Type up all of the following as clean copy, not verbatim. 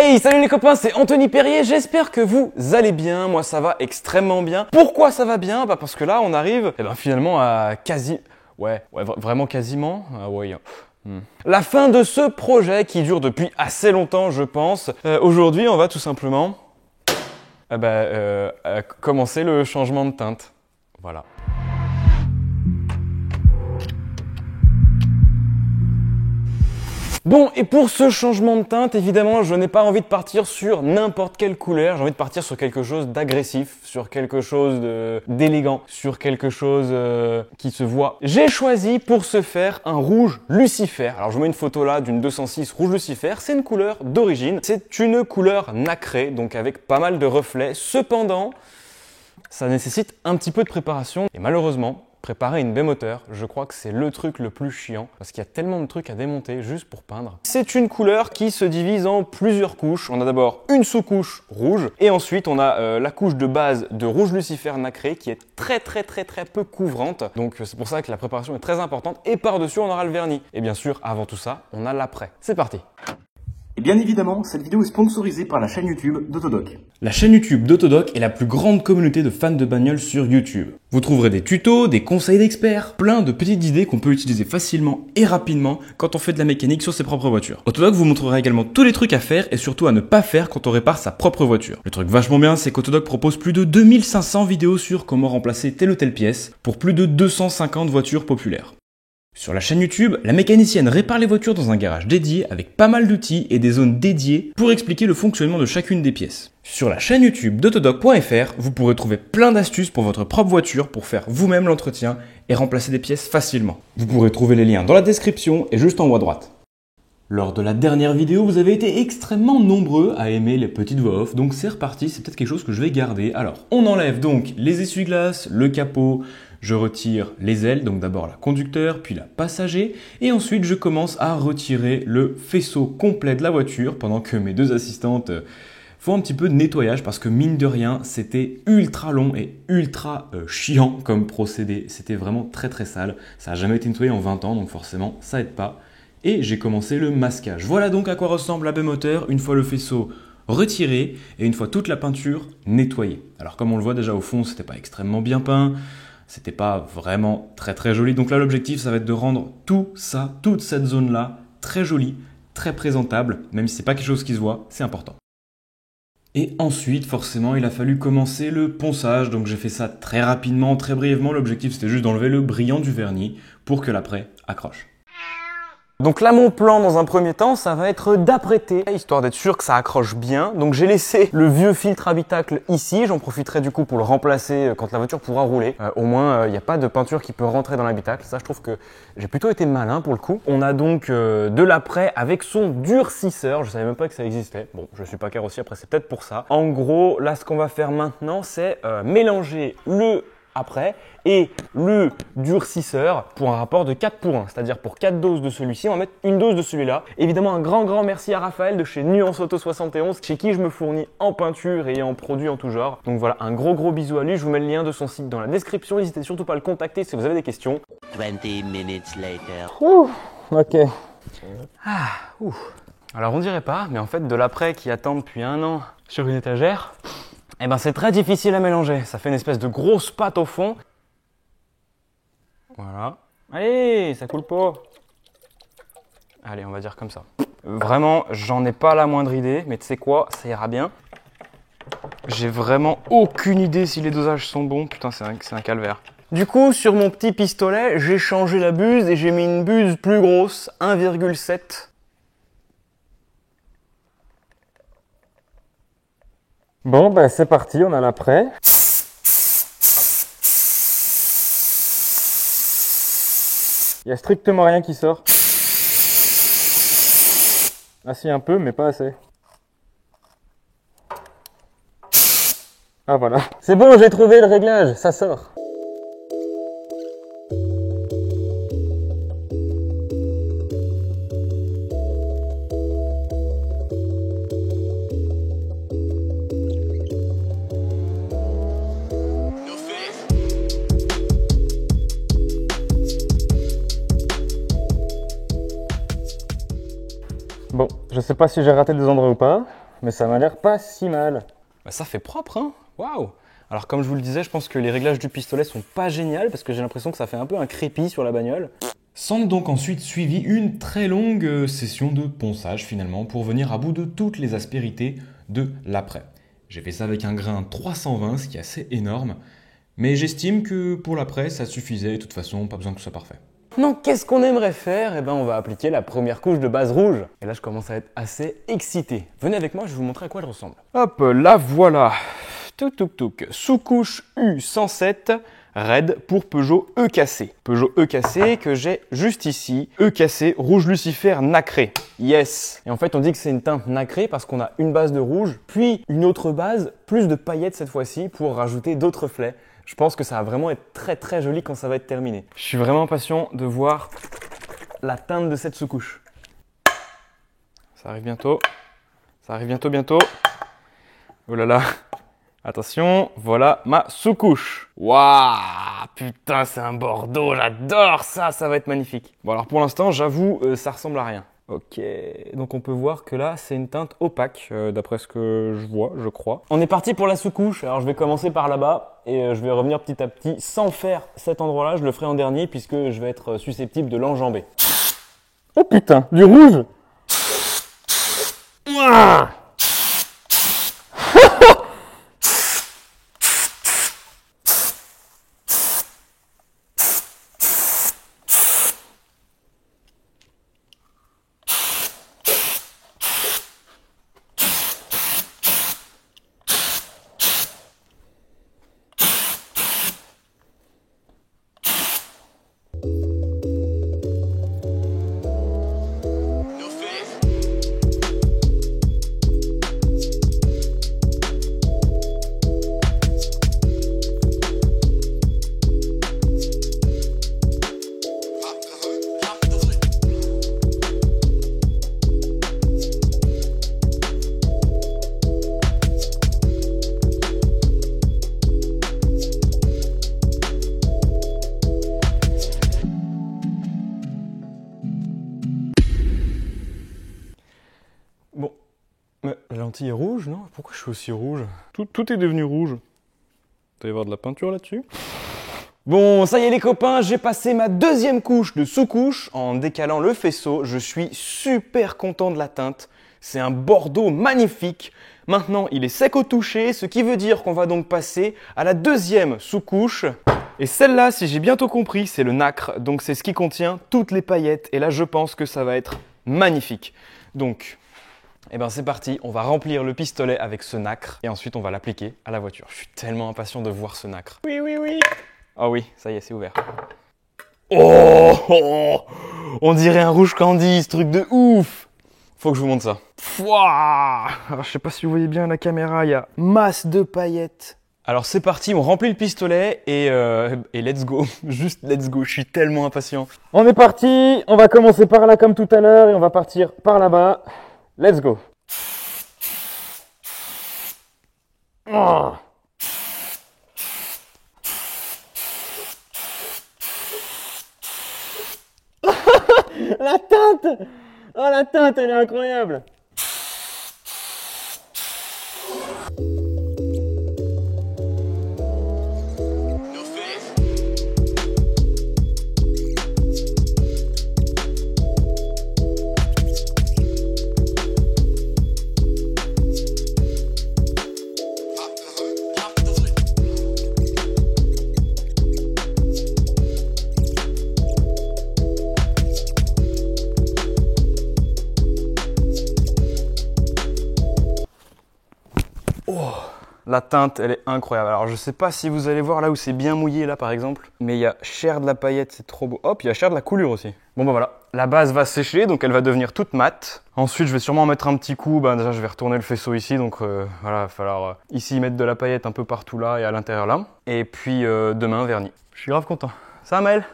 Hey, salut les copains, c'est Anthony Perrier, j'espère que vous allez bien, moi ça va extrêmement bien. Pourquoi ça va bien? Parce que là on arrive finalement à vraiment quasiment, la fin de ce projet qui dure depuis assez longtemps je pense. Aujourd'hui on va tout simplement commencer le changement de teinte, voilà. Bon, et pour ce changement de teinte, évidemment, je n'ai pas envie de partir sur n'importe quelle couleur. J'ai envie de partir sur quelque chose d'agressif, sur quelque chose d'élégant, sur quelque chose qui se voit. J'ai choisi pour ce faire un rouge Lucifer. Alors, je vous mets une photo là d'une 206 rouge Lucifer. C'est une couleur d'origine. C'est une couleur nacrée, donc avec pas mal de reflets. Cependant, ça nécessite un petit peu de préparation. Et malheureusement, préparer une baie moteur, je crois que c'est le truc le plus chiant parce qu'il y a tellement de trucs à démonter juste pour peindre. C'est une couleur qui se divise en plusieurs couches. On a d'abord une sous-couche rouge et ensuite on a la couche de base de rouge Lucifer nacré qui est très peu couvrante. Donc c'est pour ça que la préparation est très importante et par-dessus on aura le vernis. Et bien sûr, avant tout ça, on a l'après. C'est parti! Et bien évidemment, cette vidéo est sponsorisée par la chaîne YouTube d'Autodoc. La chaîne YouTube d'Autodoc est la plus grande communauté de fans de bagnoles sur YouTube. Vous trouverez des tutos, des conseils d'experts, plein de petites idées qu'on peut utiliser facilement et rapidement quand on fait de la mécanique sur ses propres voitures. Autodoc vous montrera également tous les trucs à faire et surtout à ne pas faire quand on répare sa propre voiture. Le truc vachement bien, c'est qu'Autodoc propose plus de 2500 vidéos sur comment remplacer telle ou telle pièce pour plus de 250 voitures populaires. Sur la chaîne YouTube, la mécanicienne répare les voitures dans un garage dédié avec pas mal d'outils et des zones dédiées pour expliquer le fonctionnement de chacune des pièces. Sur la chaîne YouTube d'autodoc.fr, vous pourrez trouver plein d'astuces pour votre propre voiture pour faire vous-même l'entretien et remplacer des pièces facilement. Vous pourrez trouver les liens dans la description et juste en haut à droite. Lors de la dernière vidéo, vous avez été extrêmement nombreux à aimer les petites voix off, donc c'est reparti, c'est peut-être quelque chose que je vais garder. Alors, on enlève donc les essuie-glaces, le capot, je retire les ailes, donc d'abord la conducteur, puis la passager, et ensuite je commence à retirer le faisceau complet de la voiture pendant que mes deux assistantes font un petit peu de nettoyage parce que mine de rien, c'était ultra long et ultra chiant comme procédé. C'était vraiment très sale, ça n'a jamais été nettoyé en 20 ans, donc forcément ça aide pas. Et j'ai commencé le masquage. Voilà donc à quoi ressemble la baie moteur une fois le faisceau retiré et une fois toute la peinture nettoyée. Alors comme on le voit déjà au fond, c'était pas extrêmement bien peint, c'était pas vraiment très joli. Donc là l'objectif ça va être de rendre tout ça, toute cette zone là très jolie, très présentable, même si c'est pas quelque chose qui se voit, c'est important. Et ensuite forcément il a fallu commencer le ponçage, donc j'ai fait ça très rapidement, très brièvement. L'objectif c'était juste d'enlever le brillant du vernis pour que l'après accroche. Donc là, mon plan dans un premier temps, ça va être d'apprêter, histoire d'être sûr que ça accroche bien. Donc j'ai laissé le vieux filtre habitacle ici, j'en profiterai du coup pour le remplacer quand la voiture pourra rouler. Au moins, il n'y a pas de peinture qui peut rentrer dans l'habitacle. Ça, je trouve que j'ai plutôt été malin pour le coup. On a donc de l'après avec son durcisseur. Je savais même pas que ça existait. Bon, je suis pas carrossier, après c'est peut-être pour ça. En gros, là, ce qu'on va faire maintenant, c'est mélanger le après et le durcisseur pour un rapport de 4 pour 1, c'est-à-dire pour 4 doses de celui-ci, on va mettre une dose de celui-là. Évidemment, un grand merci à Raphaël de chez Nuance Auto 71, chez qui je me fournis en peinture et en produits en tout genre. Donc voilà, un gros bisou à lui, je vous mets le lien de son site dans la description, n'hésitez surtout pas à le contacter si vous avez des questions. 20 minutes later. Ouh, ok. Alors on dirait pas, mais en fait de l'après qui attend depuis 1 an sur une étagère, c'est très difficile à mélanger. Ça fait une espèce de grosse pâte au fond. Voilà. Allez, ça coule pas. Allez, on va dire comme ça. Vraiment, j'en ai pas la moindre idée, mais tu sais quoi, ça ira bien. J'ai vraiment aucune idée si les dosages sont bons. Putain, c'est un calvaire. Du coup, sur mon petit pistolet, j'ai changé la buse et j'ai mis une buse plus grosse, 1,7. Bon, c'est parti, on a l'après. Il n'y a strictement rien qui sort. Ah si, un peu, mais pas assez. Ah voilà. C'est bon, j'ai trouvé le réglage, ça sort. Bon, je sais pas si j'ai raté des endroits ou pas. mais ça m'a l'air pas si mal. Bah, ça fait propre, hein. Waouh. Alors comme je vous le disais, je pense que les réglages du pistolet sont pas géniaux parce que j'ai l'impression que ça fait un peu un crépi sur la bagnole. S'en est donc ensuite suivi une très longue session de ponçage finalement pour venir à bout de toutes les aspérités de l'après. J'ai fait ça avec un grain 320, ce qui est assez énorme, mais j'estime que pour l'après ça suffisait, de toute façon pas besoin que ce soit parfait. Donc qu'est-ce qu'on aimerait faire? Eh ben on va appliquer la première couche de base rouge. Et là je commence à être assez excité. Venez avec moi, je vais vous montrer à quoi elle ressemble. Hop, la voilà. Touc touc touc. Sous-couche U107 Red pour Peugeot EKC. Peugeot EKC que j'ai juste ici. EKC rouge Lucifer nacré. Yes. Et en fait on dit que c'est une teinte nacrée parce qu'on a une base de rouge, puis une autre base, plus de paillettes cette fois-ci pour rajouter d'autres reflets. Je pense que ça va vraiment être très très joli quand ça va être terminé. Je suis vraiment impatient de voir la teinte de cette sous-couche. Ça arrive bientôt. Ça arrive bientôt, bientôt. Oh là là. Attention, voilà ma sous-couche. Waouh, putain, c'est un bordeaux, j'adore ça, ça va être magnifique. Bon alors pour l'instant, j'avoue, ça ressemble à rien. Ok, donc on peut voir que là, c'est une teinte opaque, d'après ce que je vois, je crois. On est parti pour la sous-couche, alors je vais commencer par là-bas et je vais revenir petit à petit sans faire cet endroit-là, je le ferai en dernier puisque je vais être susceptible de l'enjamber. Oh putain, du rouge. Ouah. Bon, mais la lentille est rouge, non? Pourquoi je suis aussi rouge? Tout est devenu rouge. Il doit y avoir de la peinture là-dessus. Bon, ça y est les copains, j'ai passé ma deuxième couche de sous-couche en décalant le faisceau. Je suis super content de la teinte. C'est un bordeaux magnifique. Maintenant, il est sec au toucher, ce qui veut dire qu'on va donc passer à la deuxième sous-couche. Et celle-là, si j'ai bientôt compris, c'est le nacre. Donc c'est ce qui contient toutes les paillettes. Et là, je pense que ça va être magnifique. Donc, eh ben c'est parti, on va remplir le pistolet avec ce nacre et ensuite on va l'appliquer à la voiture. Je suis tellement impatient de voir ce nacre. Oui, oui, oui. Ah oui, ça y est, c'est ouvert. Oh, oh, on dirait un rouge candy, ce truc de ouf. Faut que je vous montre ça. Pouah. Alors je sais pas si vous voyez bien la caméra, il y a masse de paillettes. Alors c'est parti, on remplit le pistolet et let's go. Juste let's go, je suis tellement impatient. On est parti, on va commencer par là comme tout à l'heure et on va partir par là-bas. Let's go. Oh. La teinte! Oh la teinte, elle est incroyable! La teinte, elle est incroyable. Alors, je sais pas si vous allez voir là où c'est bien mouillé, là, par exemple. Mais il y a chair de la paillette, c'est trop beau. Hop, il y a chair de la coulure aussi. Bon, bah voilà. La base va sécher, donc elle va devenir toute mate. Ensuite, je vais sûrement mettre un petit coup. Ben, déjà, je vais retourner le faisceau ici. Donc, voilà, il va falloir ici mettre de la paillette un peu partout là et à l'intérieur là. Et puis, demain, vernis. Je suis grave content. Ça va, Maël?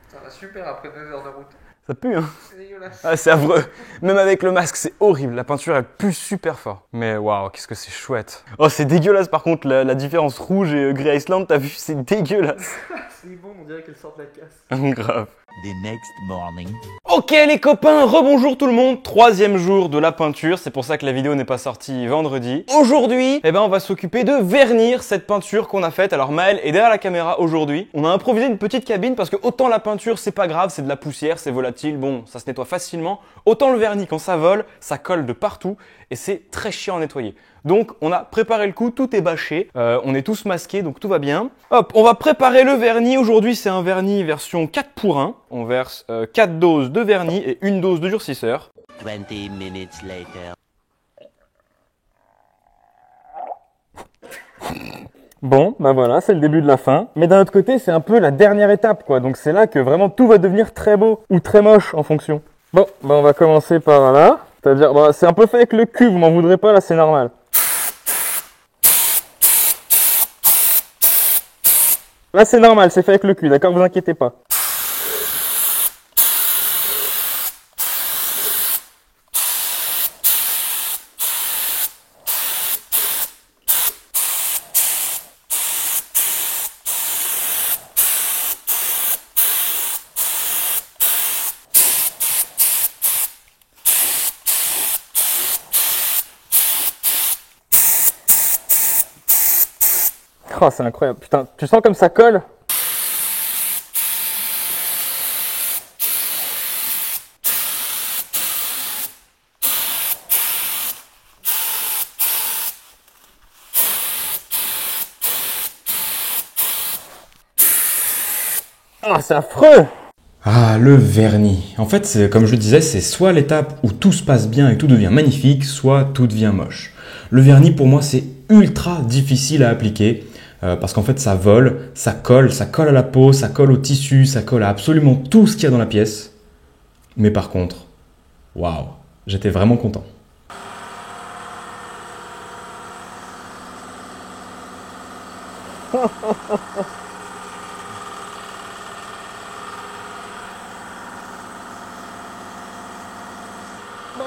Ça va super après 2 heures de route. Ça pue, hein. C'est dégueulasse. Ah, c'est affreux. Même avec le masque, c'est horrible. La peinture, elle pue super fort. Mais waouh, qu'est-ce que c'est chouette. Oh, c'est dégueulasse par contre, la différence rouge et gris Iceland, t'as vu, c'est dégueulasse. C'est bon, on dirait qu'elle sort de la casse. Grave. The next morning. Ok les copains, rebonjour tout le monde, 3e jour de la peinture, c'est pour ça que la vidéo n'est pas sortie vendredi. Aujourd'hui, on va s'occuper de vernir cette peinture qu'on a faite. Alors Maël est derrière la caméra aujourd'hui. On a improvisé une petite cabine parce que autant la peinture c'est pas grave, c'est de la poussière, c'est volatile, bon ça se nettoie facilement. Autant le vernis quand ça vole, ça colle de partout et c'est très chiant à nettoyer. Donc on a préparé le coup, tout est bâché, on est tous masqués donc tout va bien. Hop, on va préparer le vernis. Aujourd'hui c'est un vernis version 4 pour 1. On verse 4 doses de vernis et une dose de durcisseur. 20 minutes later. Bon, bah voilà, c'est le début de la fin. Mais d'un autre côté, c'est un peu la dernière étape, quoi. Donc c'est là que vraiment tout va devenir très beau ou très moche en fonction. Bon, bah on va commencer par là. C'est-à-dire, bah, c'est un peu fait avec le cul, vous m'en voudrez pas, là c'est normal. Là c'est normal, c'est fait avec le cul, d'accord, vous inquiétez pas. Oh, c'est incroyable. Putain, tu sens comme ça colle? Ah, c'est affreux! Ah, le vernis. En fait, comme je le disais, c'est soit l'étape où tout se passe bien et tout devient magnifique, soit tout devient moche. Le vernis, pour moi, c'est ultra difficile à appliquer. Parce qu'en fait ça vole, ça colle à la peau, ça colle au tissu, ça colle à absolument tout ce qu'il y a dans la pièce. Mais par contre, waouh, j'étais vraiment content. Bon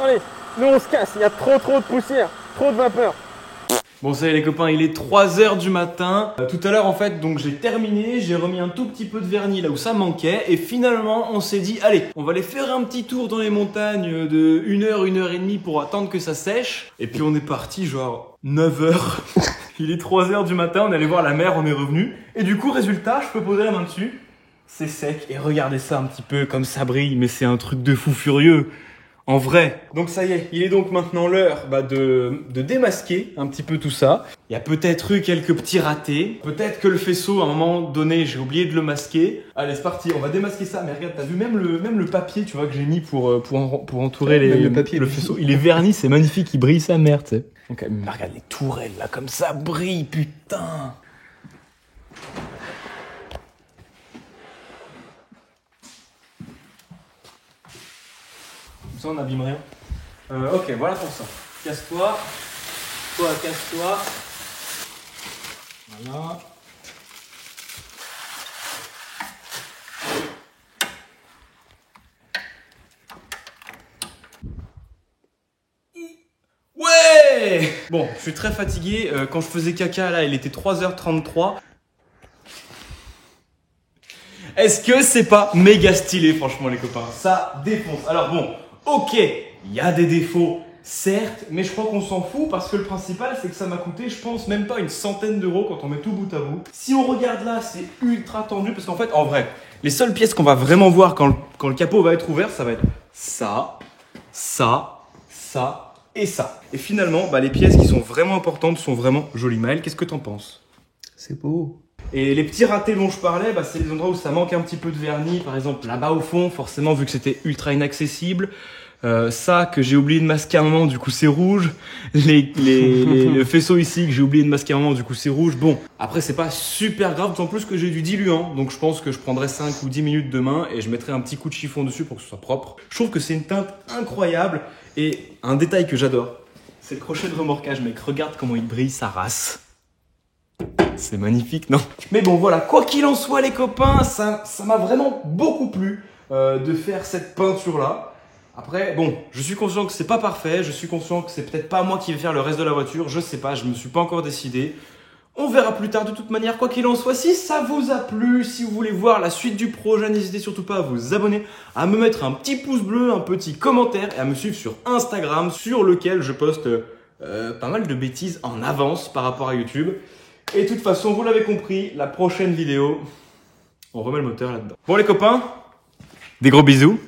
allez, nous on se casse, il y a trop de poussière, trop de vapeur. Bon ça y est les copains, il est 3h du matin. Tout à l'heure en fait, donc j'ai terminé, j'ai remis un tout petit peu de vernis là où ça manquait. Et finalement on s'est dit, allez, on va aller faire un petit tour dans les montagnes de 1h, 1h30 pour attendre que ça sèche. Et puis on est parti genre 9h. Il est 3h du matin, on est allé voir la mer, on est revenu. Et du coup résultat, je peux poser la main dessus. C'est sec et regardez ça un petit peu comme ça brille, mais c'est un truc de fou furieux. En vrai. Donc ça y est, il est donc maintenant l'heure de démasquer un petit peu tout ça. Il y a peut-être eu quelques petits ratés. Peut-être que le faisceau, à un moment donné, j'ai oublié de le masquer. Allez, c'est parti, on va démasquer ça. Mais regarde, t'as vu même le papier, tu vois, que j'ai mis pour entourer le faisceau. Il est verni, c'est magnifique, il brille sa mère, tu sais. Donc, mais regarde les tourelles, là, comme ça brille, putain. Ça on n'abîme rien. Ok, voilà pour ça. Casse-toi. Toi, casse-toi. Voilà. Ouais! Bon, je suis très fatigué. Quand je faisais caca, là, il était 3h33. Est-ce que c'est pas méga stylé, franchement, les copains? Ça défonce. Alors bon... Ok, il y a des défauts, certes, mais je crois qu'on s'en fout parce que le principal, c'est que ça m'a coûté, je pense, même pas une centaine d'euros quand on met tout bout à bout. Si on regarde là, c'est ultra tendu parce qu'en fait, en vrai, les seules pièces qu'on va vraiment voir quand le capot va être ouvert, ça va être ça, ça, ça et ça. Et finalement, bah, les pièces qui sont vraiment importantes sont vraiment jolies. Maël, qu'est-ce que t'en penses? C'est beau. Et les petits ratés dont je parlais, bah, c'est les endroits où ça manque un petit peu de vernis. Par exemple, là-bas au fond, forcément, vu que c'était ultra inaccessible. Ça que j'ai oublié de masquer à un moment, du coup c'est rouge. Le faisceau ici que j'ai oublié de masquer à un moment, du coup c'est rouge. Bon, après c'est pas super grave, d'autant plus que j'ai du diluant. Donc je pense que je prendrai 5 ou 10 minutes demain et je mettrai un petit coup de chiffon dessus pour que ce soit propre. Je trouve que c'est une teinte incroyable. Et un détail que j'adore, c'est le crochet de remorquage, mec. Regarde comment il brille sa race. C'est magnifique, non? Mais bon, voilà, quoi qu'il en soit, les copains, ça m'a vraiment beaucoup plu. de faire cette peinture-là. Après, bon, je suis conscient que c'est pas parfait, je suis conscient que c'est peut-être pas moi qui vais faire le reste de la voiture, je sais pas, je me suis pas encore décidé. On verra plus tard de toute manière, quoi qu'il en soit. Si ça vous a plu, si vous voulez voir la suite du projet, n'hésitez surtout pas à vous abonner, à me mettre un petit pouce bleu, un petit commentaire et à me suivre sur Instagram sur lequel je poste pas mal de bêtises en avance par rapport à YouTube. Et de toute façon, vous l'avez compris, la prochaine vidéo, on remet le moteur là-dedans. Bon les copains, des gros bisous.